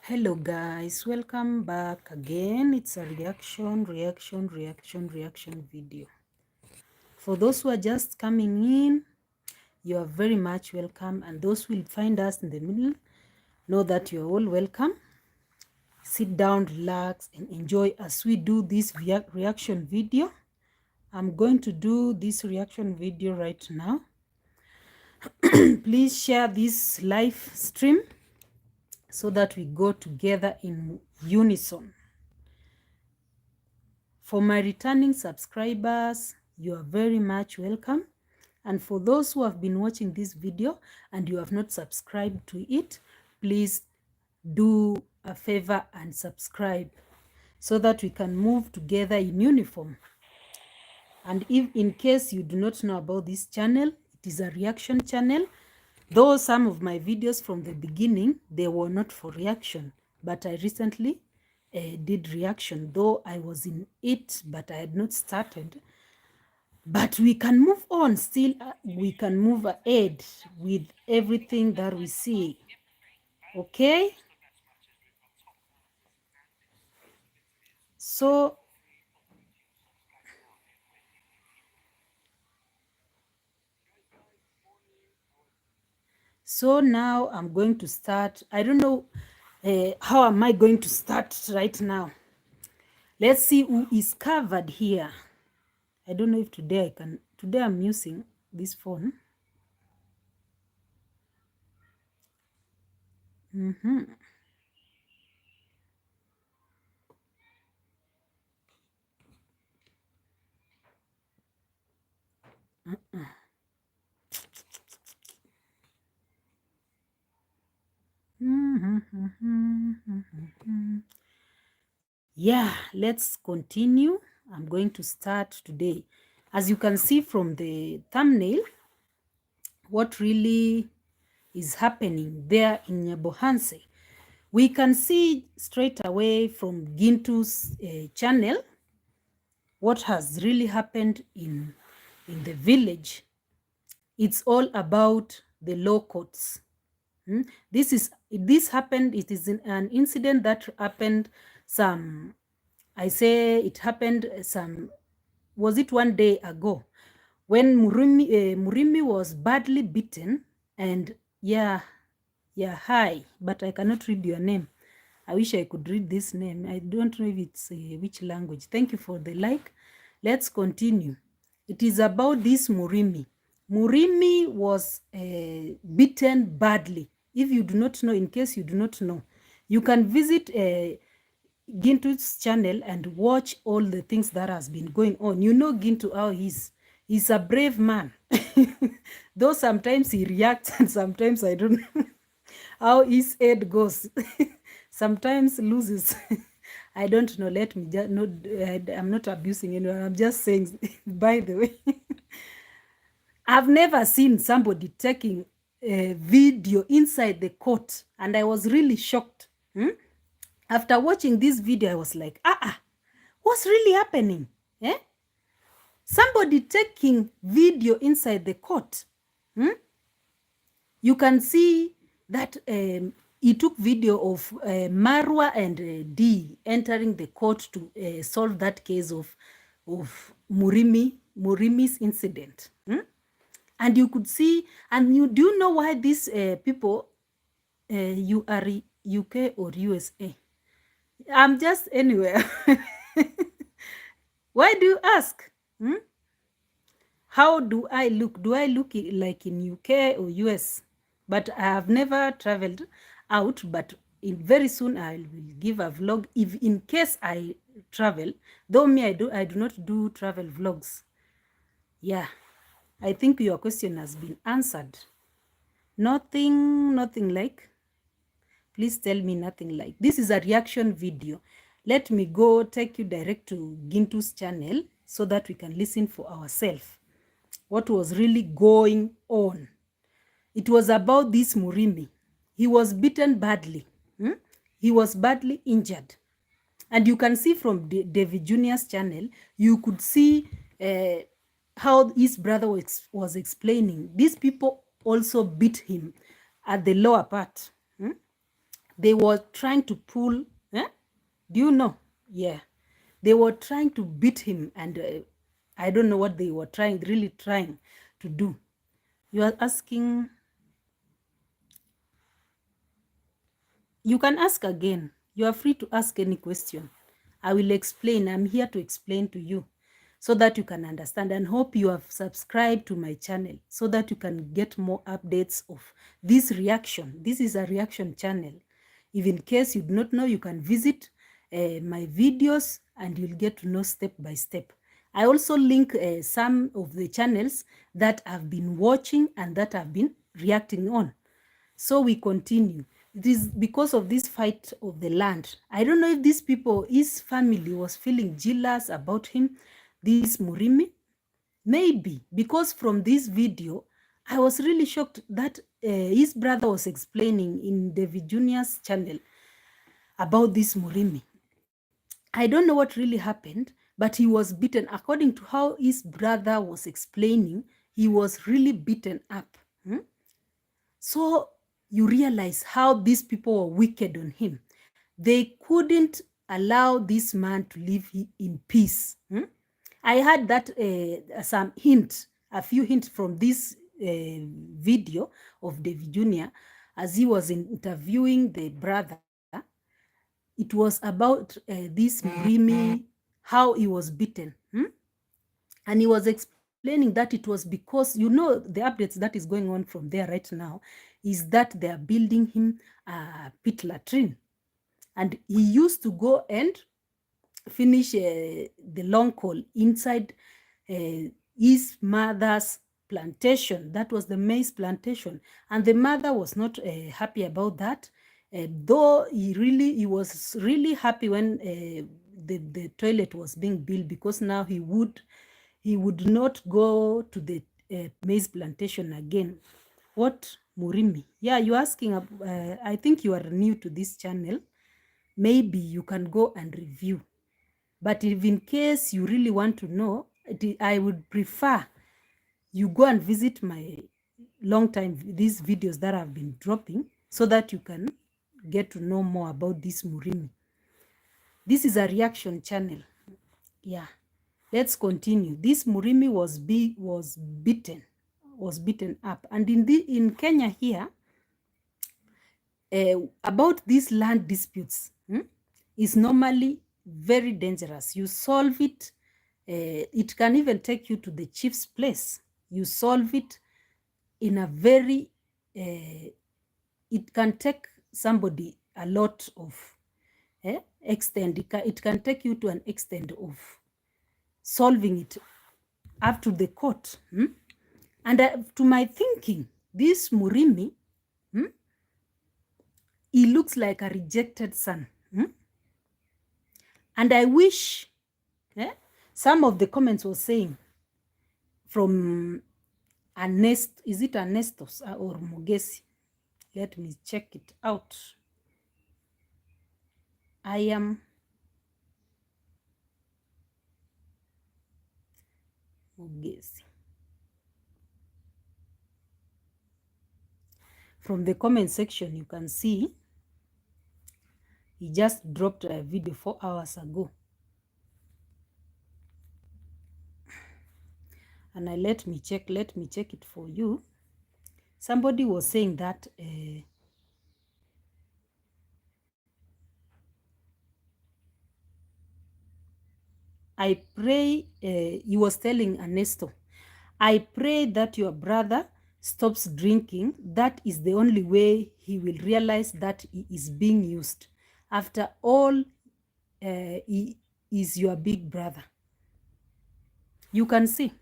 Hello guys, welcome back again. It's a reaction video. For those who are just coming in, you are very much welcome, and those who will find us in the middle, know that you are all welcome. Sit down, relax, and enjoy as we do this reaction video. I'm going to do this reaction video right now. Please share this live stream so that we go together in unison. For my returning subscribers, you are very much welcome. And for those who have been watching this video and you have not subscribed to it, please do a favor and subscribe so that we can move together in uniform. And if in case you do not know about this channel, it is a reaction channel. Though some of my videos from the beginning, they were not for reaction, but I recently did reaction, though I was in it, but I had not started. But we can move on still. We can move ahead with everything that we see. Okay? So now I'm going to start. I don't know how am I going to start right now. Let's see who is covered here. I don't know if today I'm using this phone. Yeah, let's continue. I'm going to start today. As you can see from the thumbnail, what really is happening there in Nyabohanse, we can see straight away from Gintu's channel what has really happened in the village. It's all about the law courts. This happened, it is an incident that happened was it 1 day ago, when Murimi was badly beaten, and hi, but I cannot read your name. I wish I could read this name. I don't know if it's which language. Thank you for the like. Let's continue. It is about this Murimi. Murimi was beaten badly. If you do not know, in case you do not know, you can visit Gintu's channel and watch all the things that has been going on. You know Gintu how he's a brave man. Though sometimes he reacts and sometimes I don't know how his head goes. Sometimes loses. I don't know. Let me just not. I'm not abusing anyone. I'm just saying. By the way, I've never seen somebody taking a video inside the court, and I was really shocked. After watching this video, I was like, what's really happening? Eh? Somebody taking video inside the court. You can see that he took video of Marwa and D entering the court to solve that case of Murimi's incident. And you could see, and you do know why these people, you are UK or USA? I'm just anywhere. Why do you ask? How do I look? Do I look like in UK or US? But I have never traveled out, but very soon I will give a vlog if in case I travel. Though me, I do not do travel vlogs. Yeah, I think your question has been answered. Nothing like. Please tell me nothing like. This is a reaction video. Let me go take you direct to Gintu's channel so that we can listen for ourselves what was really going on. It was about this Murimi. He was beaten badly. He was badly injured. And you can see from David Jr.'s channel, you could see how his brother was explaining. These people also beat him at the lower part. They were trying to pull, do you know? Yeah, they were trying to beat him, and I don't know what they were really trying to do. You are asking, you can ask again. You are free to ask any question. I will explain. I'm here to explain to you so that you can understand, and hope you have subscribed to my channel so that you can get more updates of this reaction. This is a reaction channel. If in case you do not know, you can visit my videos and you'll get to know step by step. I also link some of the channels that I've been watching and that I've been reacting on. So we continue. It is because of this fight of the land. I don't know if these people, his family was feeling jealous about him, this Murimi. Maybe, because from this video, I was really shocked that his brother was explaining in David Jr.'s channel about this Murimi. I don't know what really happened, but he was beaten. According to how his brother was explaining, he was really beaten up. So you realize how these people were wicked on him. They couldn't allow this man to live in peace. I had that some hint, a few hints from this video of David Jr. as he was interviewing the brother. It was about this Murimi, how he was beaten. And he was explaining that it was because, you know, the updates that is going on from there right now is that they are building him a pit latrine. And he used to go and finish the long call inside his mother's plantation. That was the maize plantation. And the mother was not happy about that. Though he was really happy when the toilet was being built, because now he would not go to the maize plantation again. What Murimi? Yeah, you're asking, I think you are new to this channel. Maybe you can go and review. But if in case you really want to know, I would prefer you go and visit my long time, these videos that I've been dropping, so that you can get to know more about this Murimi. This is a reaction channel. Yeah. Let's continue. This Murimi was beaten up. And in Kenya here, about these land disputes is normally very dangerous. You solve it, it can even take you to the chief's place. You solve it in a very, it can take somebody a lot of extent. It can take you to an extent of solving it up to the court. And to my thinking, this Murimi, he looks like a rejected son. And I wish, some of the comments were saying from is it Ernestos or Mogesi? Let me check it out. I am Mogesi. From the comment section, you can see he just dropped a video 4 hours ago. And let me check it for you. Somebody was saying that I pray, he was telling Ernesto, I pray that your brother stops drinking. That is the only way he will realize that he is being used. After all, he is your big brother. You can see.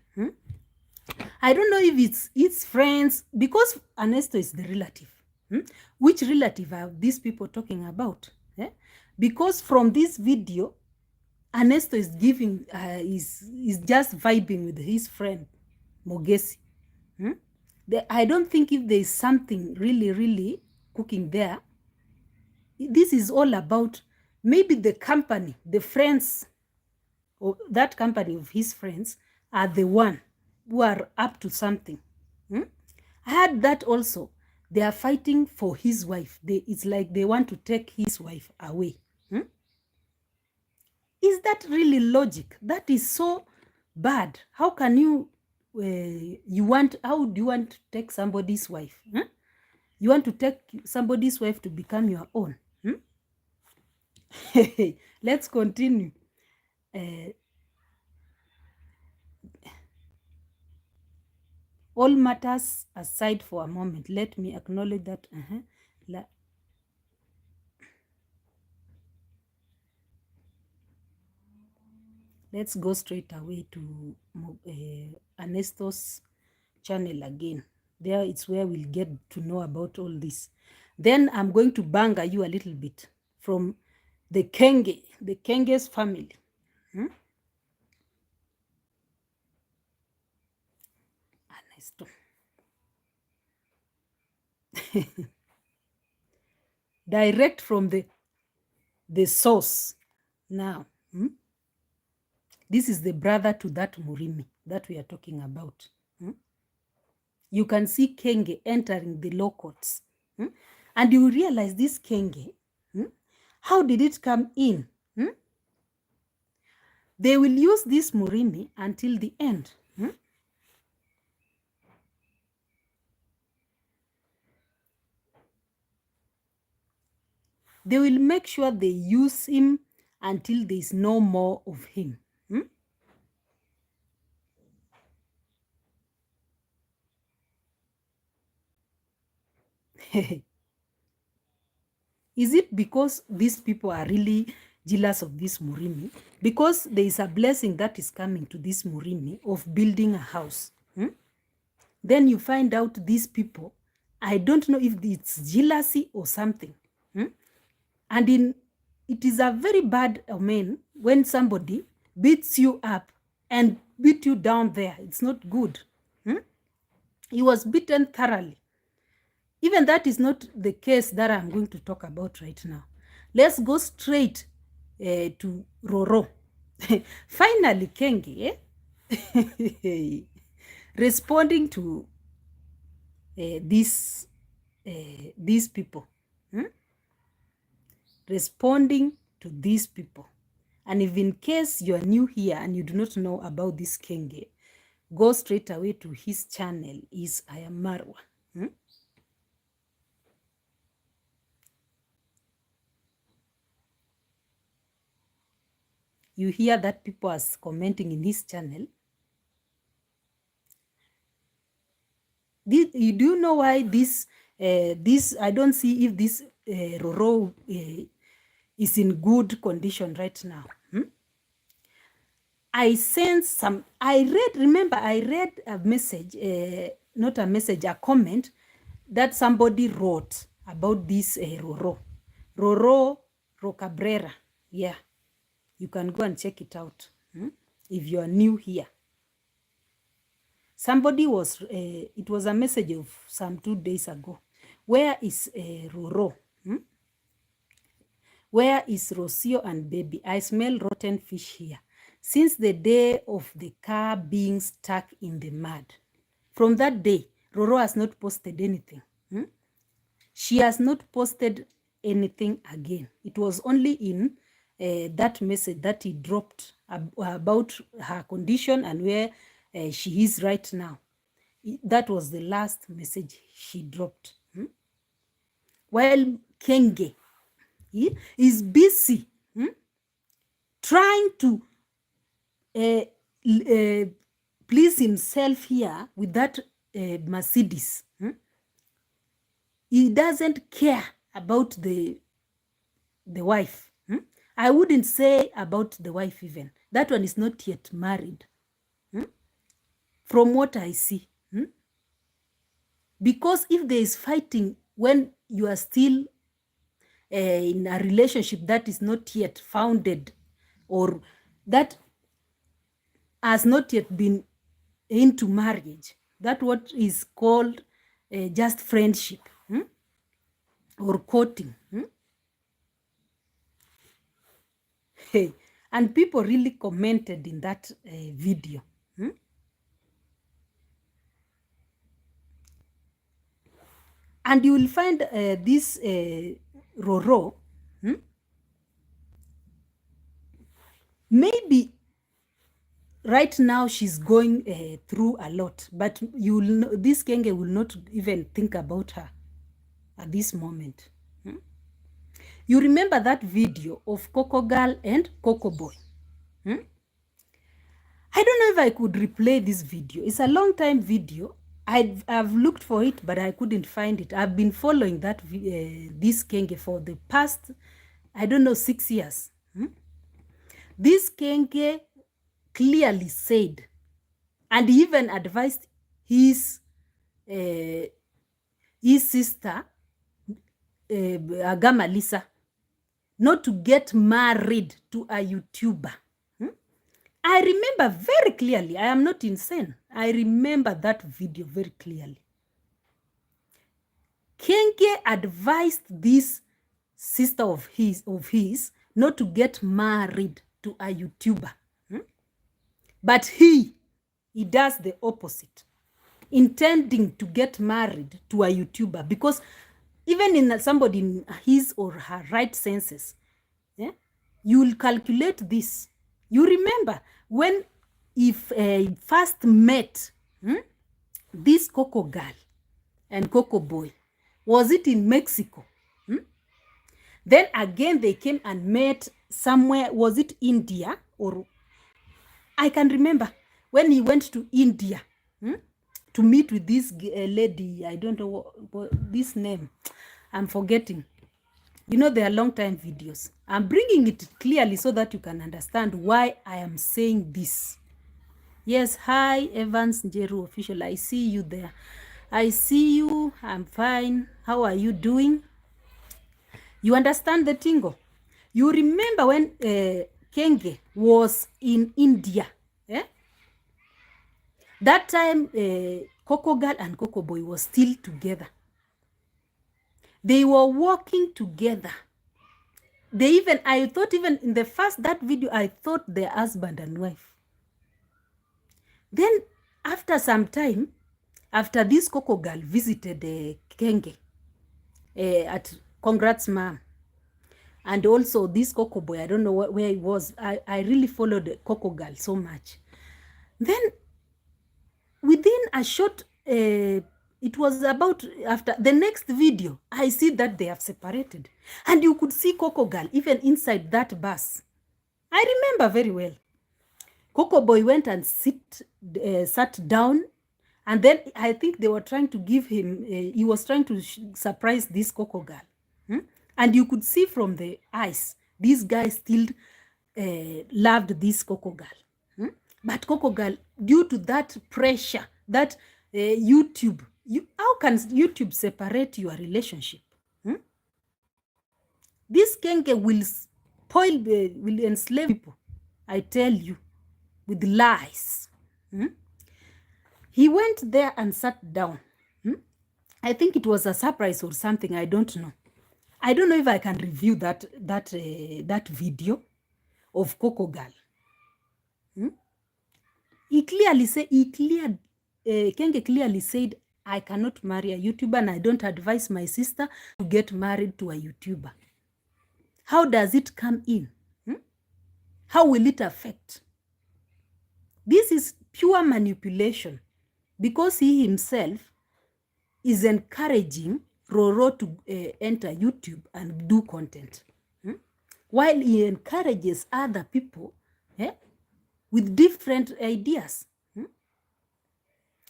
I don't know if it's friends, because Ernesto is the relative. Which relative are these people talking about? Because from this video, Ernesto is giving, is just vibing with his friend Mogesi. I don't think if there is something really cooking there. This is all about maybe the company, the friends, or that company of his friends are the one who are up to something. I had that also, They are fighting for his wife. It's like they want to take his wife away. Is that really logic? That is so bad. How can you, how do you want to take somebody's wife? You want to take somebody's wife to become your own? Let's continue. All matters aside for a moment, let me acknowledge that. Let's go straight away to Ernesto's channel again. There it's where we'll get to know about all this. Then I'm going to banga you a little bit from the Kenge's family. Ernesto. Direct from the source. Now, this is the brother to that Murimi that we are talking about. You can see Kenge entering the law courts. And you realize this Kenge, how did it come in? They will use this Murimi until the end. They will make sure they use him until there is no more of him. Is it because these people are really jealous of this Murimi? Because there is a blessing that is coming to this Murimi of building a house. Then you find out these people, I don't know if it's jealousy or something. And it is a very bad omen when somebody beats you up and beat you down there. It's not good. He was beaten thoroughly. Even that is not the case that I'm going to talk about right now. Let's go straight to Roro. Finally, Kenge, responding to these people. Responding to these people. And if in case you are new here and you do not know about this Kenge, go straight away to his channel. Is I am Marwa. You hear that people are commenting in his channel. Do you know why this, I don't see if this Roro is in good condition right now. I sense some, I read a message, not a message, a comment that somebody wrote about this Roro Rocabrera. Yeah, you can go and check it out if you are new here. Somebody was, it was a message of some 2 days ago. Where is Roro? Where is Rocio and baby? I smell rotten fish here. Since the day of the car being stuck in the mud. From that day, Roro has not posted anything. She has not posted anything again. It was only in that message that he dropped about her condition and where she is right now. That was the last message she dropped. While Kenge is busy trying to please himself here with that Mercedes. He doesn't care about the wife. I wouldn't say about the wife even. That one is not yet married. From what I see. Because if there is fighting when you are still in a relationship that is not yet founded or that has not yet been into marriage, that what is called just friendship or courting. Hey, and people really commented in that video. And you will find this Roro, maybe right now she's going through a lot, but this kenge will not even think about her at this moment. You remember that video of Coco Girl and Coco Boy? I don't know if I could replay this video. It's a long time video. I've looked for it, but I couldn't find it. I've been following that this kenge for the past, I don't know, 6 years. This kenge clearly said, and he even advised his sister, Agama Lisa, not to get married to a YouTuber. I remember very clearly. I am not insane. I remember that video very clearly. Kenge advised this sister of his not to get married to a YouTuber. But he does the opposite, intending to get married to a YouTuber, because even in somebody in his or her right senses, you will calculate this. You remember when if first met this Coco Girl and Coco Boy, was it in Mexico? Then again they came and met somewhere, was it India? Or I can remember when he went to India to meet with this lady. I don't know what this name, I'm forgetting. You know, they are long time videos. I'm bringing it clearly so that you can understand why I am saying this. Yes, hi, Evans Njeru official. I see you there. I see you. I'm fine. How are you doing? You understand the tingo? You remember when Kenge was in India? That time, Coco Girl and Coco Boy was still together. They were working together. They even, I thought even in the first, that video, I thought they're husband and wife. Then after some time, after this Coco Girl visited Kenge at Congrats Mom, and also this Coco Boy, I don't know where he was. I really followed Coco Girl so much. Then within a short, it was about after the next video, I see that they have separated. And you could see Coco Girl even inside that bus. I remember very well. Coco Boy went and sat down, and then I think they were trying to give him, he was trying to surprise this Coco Girl. And you could see from the eyes, this guy still loved this Coco Girl. But Coco Girl, due to that pressure, that YouTube, how can YouTube separate your relationship? This kenge will spoil, will enslave people, I tell you, with lies. He went there and sat down. I think it was a surprise or something, I don't know. I don't know if I can review that video of Coco Girl. He clearly said, Kenge clearly said, I cannot marry a YouTuber and I don't advise my sister to get married to a YouTuber. How does it come in? How will it affect? This is pure manipulation, because he himself is encouraging Roro to enter YouTube and do content, while he encourages other people with different ideas.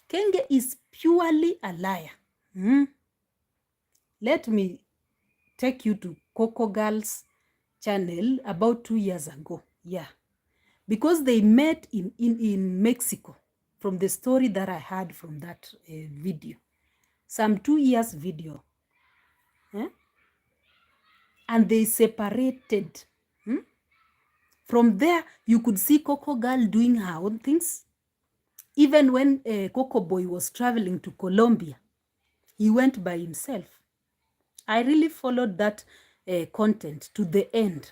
Kenge is purely a liar. Let me take you to Coco Girl's channel about 2 years ago. Yeah, because they met in Mexico, from the story that I heard from that video. Some 2 years video. And they separated. From there, you could see Coco Girl doing her own things. Even when Coco Boy was traveling to Colombia, he went by himself. I really followed that content to the end.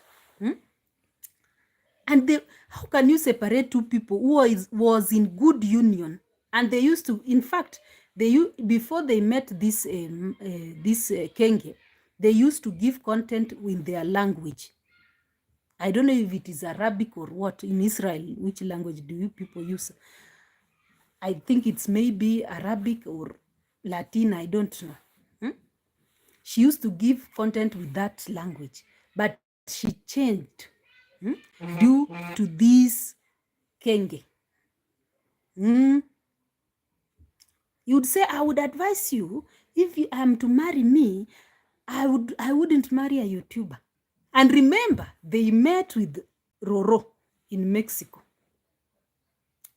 And how can you separate two people who was in good union? And they used to, in fact, Before they met this kenge, they used to give content in their language. I don't know if it is Arabic or what. In Israel, which language do you people use? I think it's maybe Arabic or Latin, I don't know. She used to give content with that language, but she changed due to this kenge. You would say, I would advise you, if you am to marry me, I wouldn't marry a YouTuber. And remember, they met with Roro in Mexico,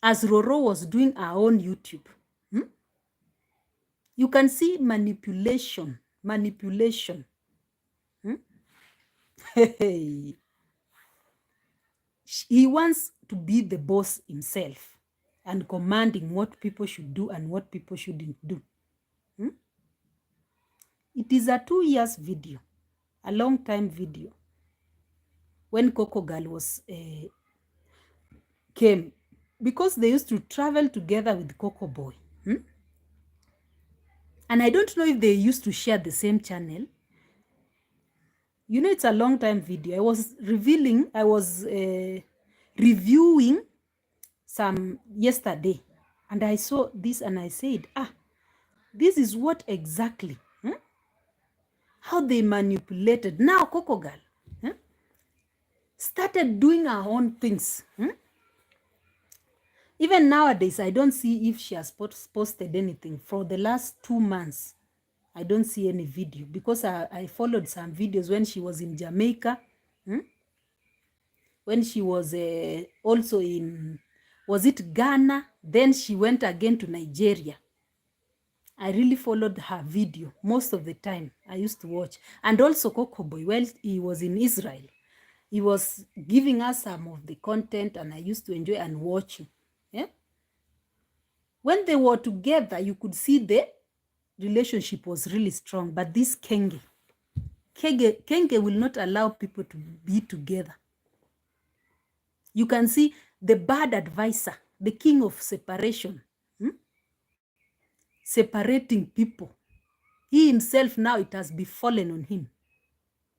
as Roro was doing her own YouTube. You can see manipulation. Hey. He wants to be the boss himself and commanding what people should do and what people shouldn't do. It is a 2 years video, a long time video, when Coco Girl was came, because they used to travel together with Coco Boy. And I don't know if they used to share the same channel. You know, it's a long time video. I was reviewing some yesterday, and I saw this and I said, this is what exactly, how they manipulated. Now Coco Girl started doing her own things. Even nowadays, I don't see if she has posted anything. For the last 2 months, I don't see any video, because I followed some videos when she was in Jamaica, when she was also in, was it Ghana? Then she went again to Nigeria. I really followed her video most of the time. I used to watch. And also Coco Boy, while he was in Israel, he was giving us some of the content, and I used to enjoy and watch. Yeah? When they were together, you could see the relationship was really strong. But this kenge will not allow people to be together. You can see the bad advisor, the king of separation, separating people. He himself, now it has befallen on him.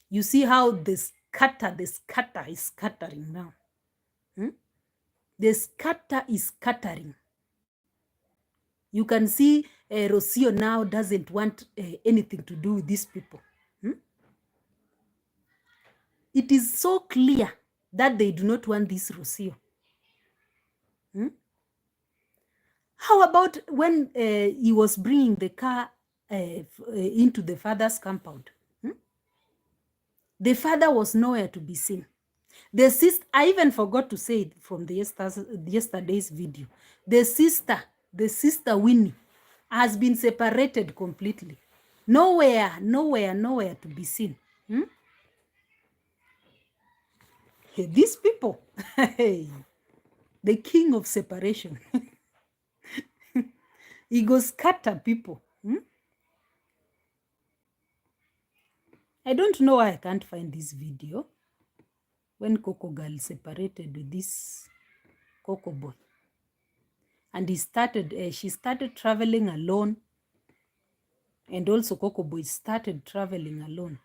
You see how the scatter is scattering now. The scatter is scattering. You can see Rocio now doesn't want anything to do with these people. It is so clear that they do not want this Rocio. How about when he was bringing the car into the father's compound? The father was nowhere to be seen. The sister, I even forgot to say it from the yesterday's video. The sister Winnie has been separated completely. Nowhere to be seen. Hey, these people, the king of separation. He goes scatter people. I don't know why I can't find this video when Coco Girl separated with this Coco Boy. And she started traveling alone. And also Coco Boy started traveling alone.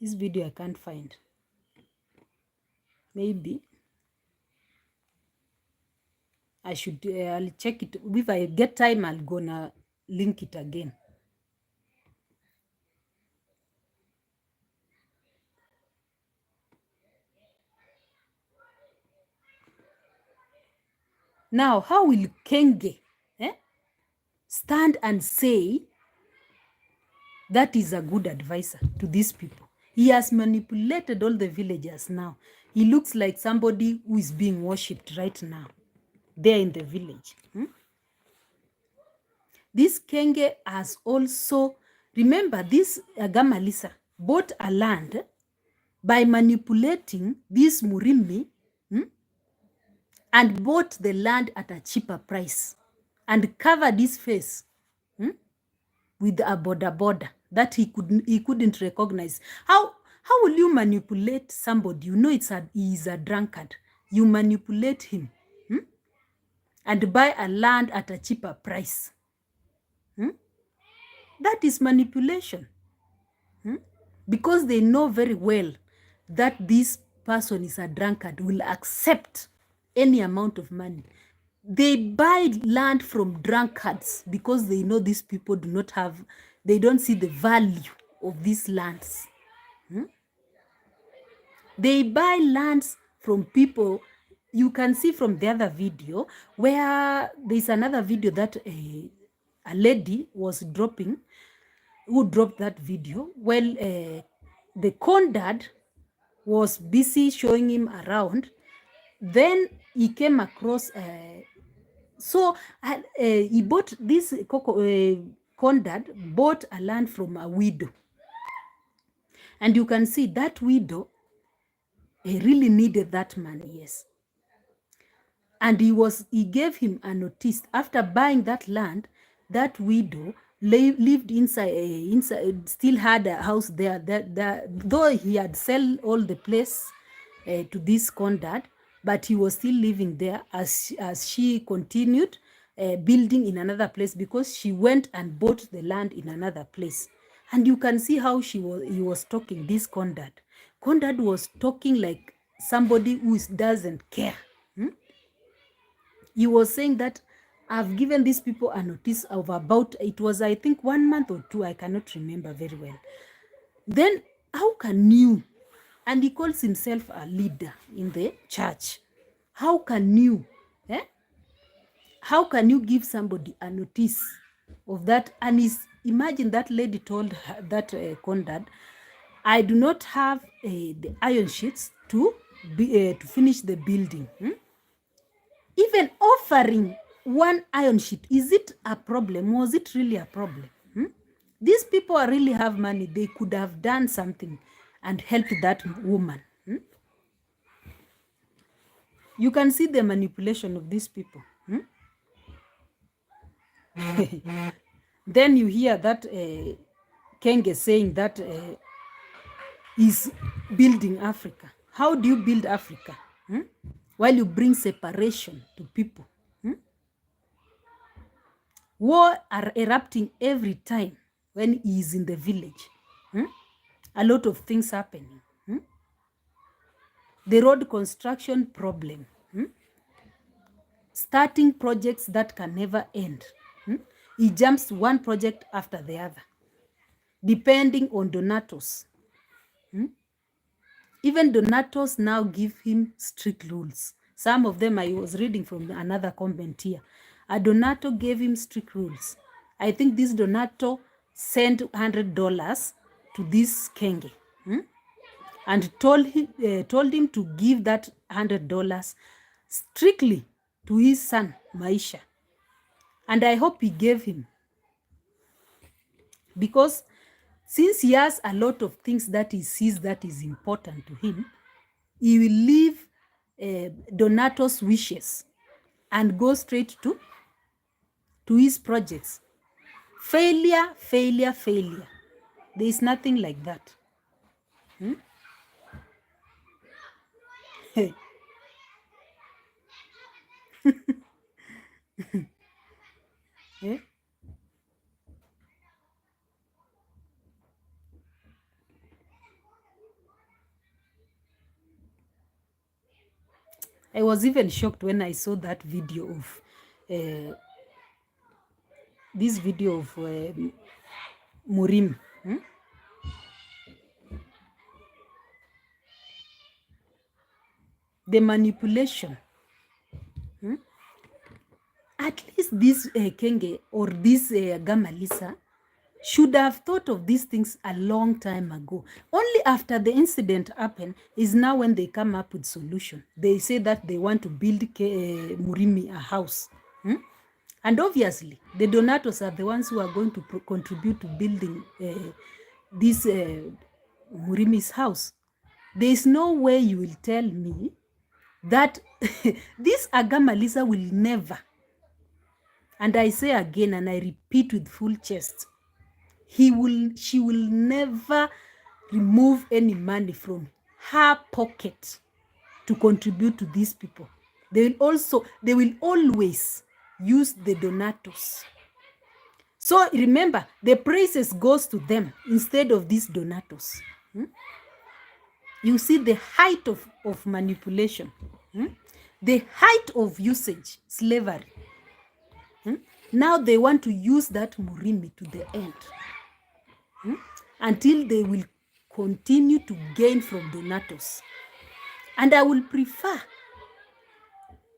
This video I can't find. Maybe I should, I'll check it. If I get time, I'll gonna link it again. Now, how will Kenge stand and say that is a good advisor to these people? He has manipulated all the villagers now. He looks like somebody who is being worshipped right now there in the village. This Kenge has also, remember, this Gamalisa bought a land by manipulating this Murimi and bought the land at a cheaper price and covered his face with a border that he couldn't recognize. How will you manipulate somebody? You know he is a drunkard. you manipulate him and buy a land at a cheaper price. That is manipulation. Because they know very well that this person is a drunkard, will accept any amount of money. They buy land from drunkards because they know these people do not have, they don't see the value of these lands. They buy lands from people. You can see from the other video where there's another video that a lady was dropping, who dropped that video. Well, the con dad was busy showing him around. Then he came across, he bought this con dad bought a land from a widow. And you can see that widow really needed that money, yes. And he gave him a notice. After buying that land, that widow lived inside, still had a house there. Though he had sell all the place to this con dad, but he was still living there as she continued building in another place, because she went and bought the land in another place. And you can see how he was talking, this con dad. Con dad was talking like somebody who doesn't care. He was saying that I've given these people a notice of about, it was I think 1 month or 2, I cannot remember very well. Then how can you, and he calls himself a leader in the church, how can you give somebody a notice of that? And imagine that lady told her, that con dad, I do not have the iron sheets to finish the building. Even offering one iron sheet, is it a problem? Was it really a problem? These people really have money. They could have done something and helped that woman. You can see the manipulation of these people. Then you hear that Kenge saying that he's building Africa. How do you build Africa? While you bring separation to people. War are erupting every time when he is in the village. A lot of things happening. The road construction problem. Starting projects that can never end. He jumps one project after the other, depending on donators. Even donators now give him strict rules. Some of them, I was reading from another comment here. A donator gave him strict rules. I think this donator sent $100 to this kenge, and told him to give that $100 strictly to his son, Maisha. And I hope he gave him. Because since he has a lot of things that he sees that is important to him, he will leave donators' wishes and go straight to his projects. Failure, failure, failure. There is nothing like that. I was even shocked when I saw that video of Murim. The manipulation. At least this Kenge or this Gamalisa should have thought of these things a long time ago. Only after the incident happened is now when they come up with solution. They say that they want to build Murimi a house. And obviously, the donators are the ones who are going to contribute to building this Murimi's house. There is no way you will tell me that this Agamalisa will never, and I say again and I repeat with full chest, she will never remove any money from her pocket to contribute to these people. They will always use the donators. So remember, the praises goes to them instead of these donators. You see the height of manipulation, the height of usage, slavery. Now they want to use that Murimi to the end, until they will continue to gain from donators. And I will prefer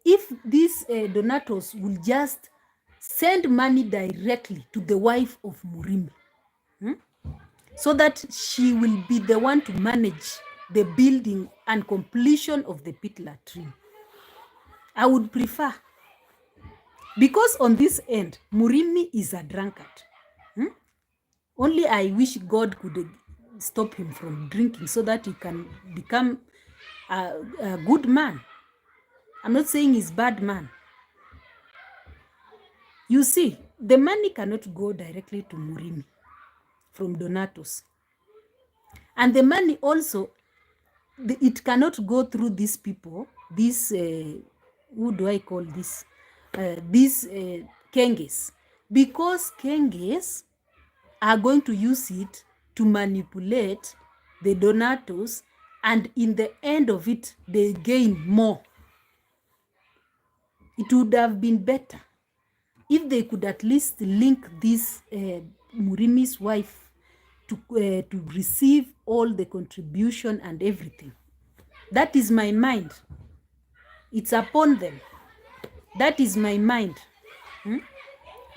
if these donators will just send money directly to the wife of Murimi, so that she will be the one to manage the building and completion of the pit latrine. I would prefer, because on this end, Murimi is a drunkard. Only I wish God could stop him from drinking so that he can become a good man. I'm not saying he's bad man. You see, the money cannot go directly to Murimi from donators. And the money also, it cannot go through these people, these, who do I call this? These kenges. Because kenges are going to use it to manipulate the donators, and in the end of it, they gain more. It would have been better if they could at least link this Murimi's wife to receive all the contribution and everything. That is my mind. It's upon them. That is my mind.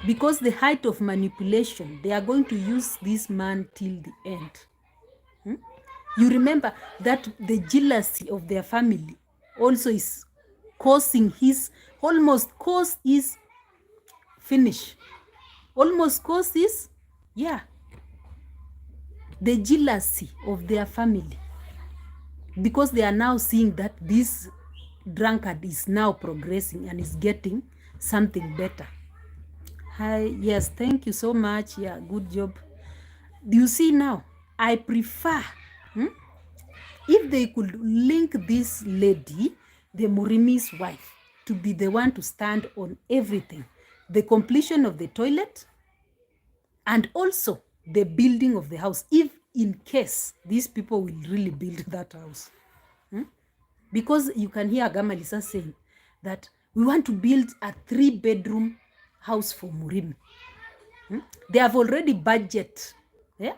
Because the height of manipulation, they are going to use this man till the end. You remember that the jealousy of their family also is causing his, almost caused his finish. Almost caused his, yeah. The jealousy of their family. Because they are now seeing that this drunkard is now progressing and is getting something better. Hi, yes, thank you so much. Yeah, good job. Do you see now? I prefer, if they could link this lady, the Murimi's wife, to be the one to stand on everything. The completion of the toilet and also the building of the house, if in case these people will really build that house. Because you can hear Gamalisa saying that we want to build a 3-bedroom house for Murimi. They have already budget, yeah,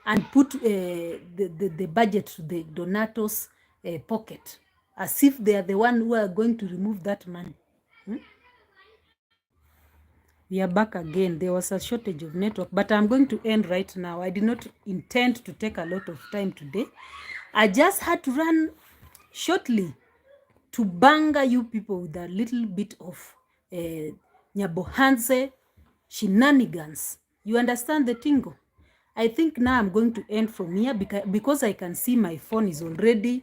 and put the budget to the donators' pocket, as if they are the one who are going to remove that money. We are back again. There was a shortage of network, but I'm going to end right now. I did not intend to take a lot of time today. I just had to run shortly to banga you people with a little bit of Nyabohanse shenanigans. You understand the tingo? I think now I'm going to end from here because I can see my phone is already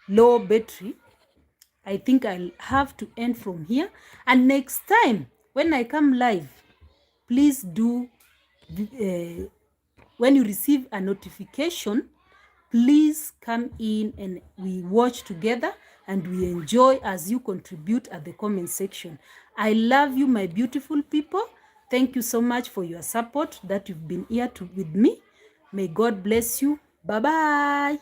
low battery. I think I'll have to end from here. And next time when I come live, please do, when you receive a notification, please come in and we watch together and we enjoy as you contribute at the comment section. I love you, my beautiful people. Thank you so much for your support that you've been here with me. May God bless you. Bye-bye.